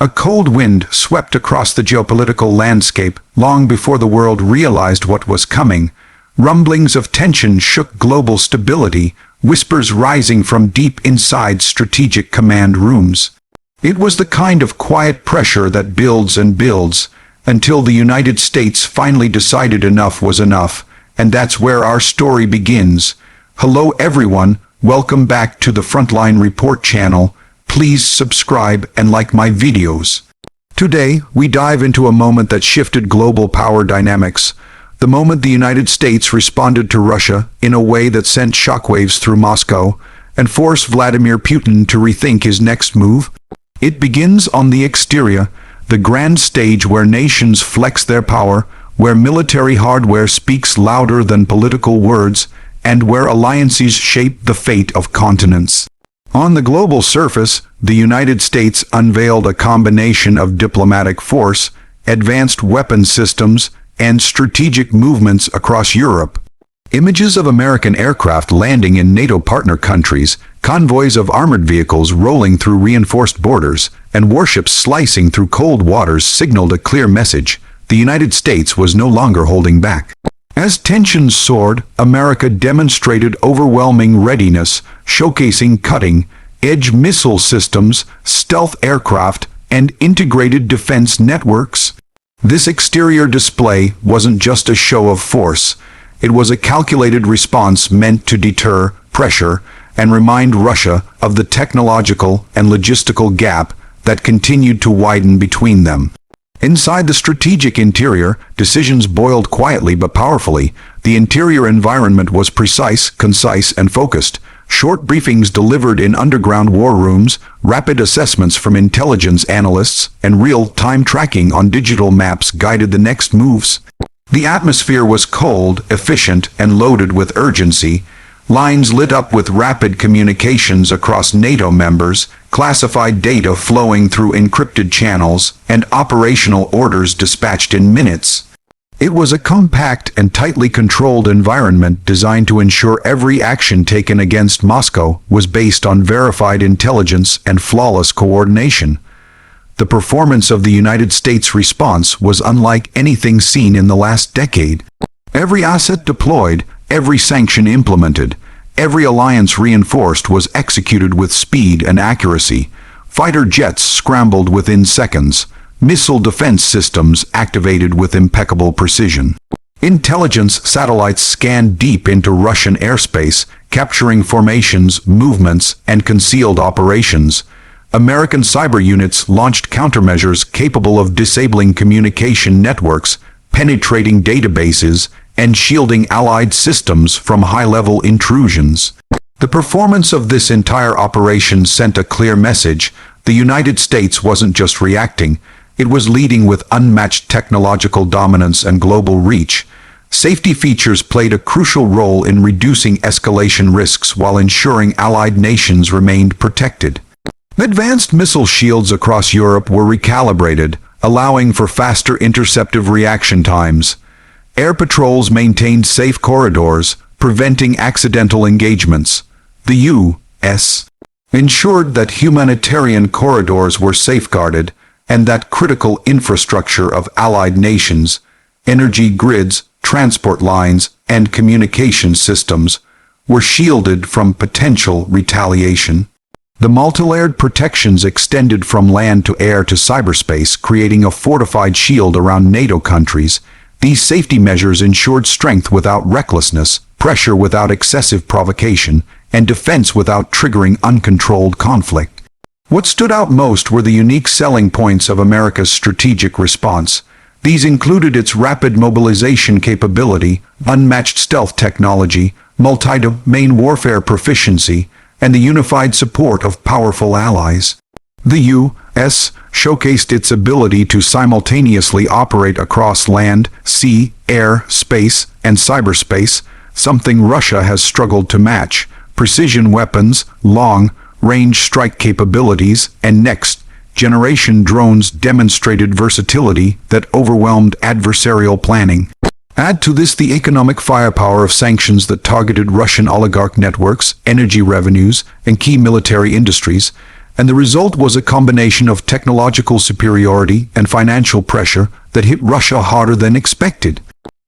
A cold wind swept across the geopolitical landscape long before the world realized what was coming. Rumblings of tension shook global stability, whispers rising from deep inside strategic command rooms. It was the kind of quiet pressure that builds and builds, until the United States finally decided enough was enough, and that's where our story begins. Hello everyone, welcome back to the Frontline Report channel. Please subscribe and like my videos. Today, we dive into a moment that shifted global power dynamics. The moment the United States responded to Russia in a way that sent shockwaves through Moscow and forced Vladimir Putin to rethink his next move. It begins on the exterior, the grand stage where nations flex their power, where military hardware speaks louder than political words, and where alliances shape the fate of continents. On the global surface, the United States unveiled a combination of diplomatic force, advanced weapon systems, and strategic movements across Europe. Images of American aircraft landing in NATO partner countries, convoys of armored vehicles rolling through reinforced borders, and warships slicing through cold waters signaled a clear message: the United States was no longer holding back. As tensions soared, America demonstrated overwhelming readiness, showcasing cutting-edge missile systems, stealth aircraft, and integrated defense networks. This exterior display wasn't just a show of force. It was a calculated response meant to deter, pressure, and remind Russia of the technological and logistical gap that continued to widen between them. Inside the strategic interior, decisions boiled quietly but powerfully. The interior environment was precise, concise, and focused. Short briefings delivered in underground war rooms, rapid assessments from intelligence analysts, and real-time tracking on digital maps guided the next moves. The atmosphere was cold, efficient, and loaded with urgency. Lines lit up with rapid communications across NATO members, classified data flowing through encrypted channels, and operational orders dispatched in minutes. It was a compact and tightly controlled environment designed to ensure every action taken against Moscow was based on verified intelligence and flawless coordination. The performance of the United States response was unlike anything seen in the last decade. Every asset deployed, every sanction implemented, every alliance reinforced was executed with speed and accuracy. Fighter jets scrambled within seconds. Missile defense systems activated with impeccable precision. Intelligence satellites scanned deep into Russian airspace, capturing formations, movements, and concealed operations. American cyber units launched countermeasures capable of disabling communication networks, penetrating databases, and shielding Allied systems from high-level intrusions. The performance of this entire operation sent a clear message: the United States wasn't just reacting, it was leading with unmatched technological dominance and global reach. Safety features played a crucial role in reducing escalation risks while ensuring Allied nations remained protected. Advanced missile shields across Europe were recalibrated, allowing for faster interceptive reaction times. Air patrols maintained safe corridors, preventing accidental engagements. The U.S. ensured that humanitarian corridors were safeguarded, and that critical infrastructure of Allied nations, energy grids, transport lines, and communication systems, were shielded from potential retaliation. The multilayered protections extended from land to air to cyberspace, creating a fortified shield around NATO countries. These safety measures ensured strength without recklessness, pressure without excessive provocation, and defense without triggering uncontrolled conflict. What stood out most were the unique selling points of America's strategic response. These included its rapid mobilization capability, unmatched stealth technology, multi-domain warfare proficiency, and the unified support of powerful allies. The U.S. showcased its ability to simultaneously operate across land, sea, air, space, and cyberspace, something Russia has struggled to match. Precision weapons, long-range strike capabilities, and next-generation drones demonstrated versatility that overwhelmed adversarial planning. Add to this the economic firepower of sanctions that targeted Russian oligarch networks, energy revenues, and key military industries, and the result was a combination of technological superiority and financial pressure that hit Russia harder than expected.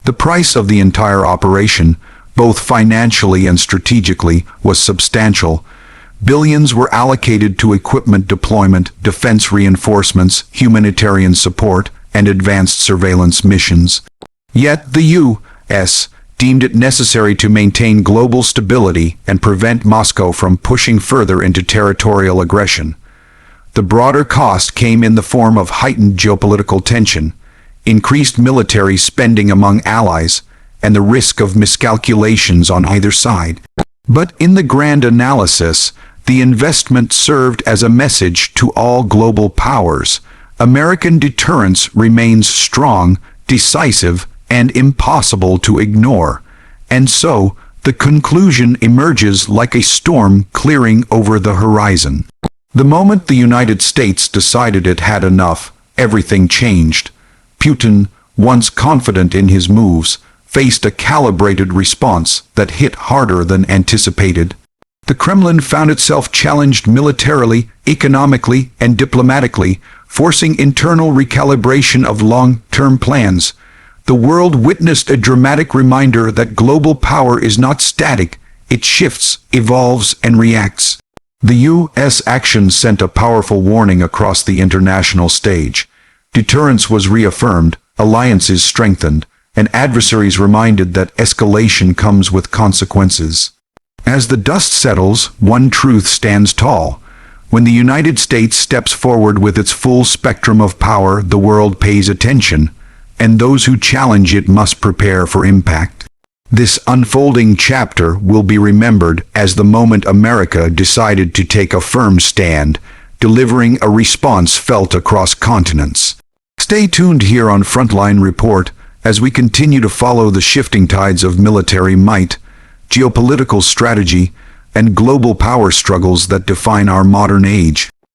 The price of the entire operation, both financially and strategically, was substantial. Billions were allocated to equipment deployment, defense reinforcements, humanitarian support, and advanced surveillance missions. Yet the U.S. deemed it necessary to maintain global stability and prevent Moscow from pushing further into territorial aggression. The broader cost came in the form of heightened geopolitical tension, increased military spending among allies, and the risk of miscalculations on either side. But in the grand analysis, the investment served as a message to all global powers. American deterrence remains strong, decisive, and impossible to ignore. And so, the conclusion emerges like a storm clearing over the horizon. The moment the United States decided it had enough, everything changed. Putin, once confident in his moves, faced a calibrated response that hit harder than anticipated. The Kremlin found itself challenged militarily, economically, and diplomatically, forcing internal recalibration of long-term plans. The world witnessed a dramatic reminder that global power is not static, it shifts, evolves, and reacts. The U.S. action sent a powerful warning across the international stage. Deterrence was reaffirmed, alliances strengthened, and adversaries reminded that escalation comes with consequences. As the dust settles, one truth stands tall. When the United States steps forward with its full spectrum of power, the world pays attention, and those who challenge it must prepare for impact. This unfolding chapter will be remembered as the moment America decided to take a firm stand, delivering a response felt across continents. Stay tuned here on Frontline Report as we continue to follow the shifting tides of military might, geopolitical strategy, and global power struggles that define our modern age.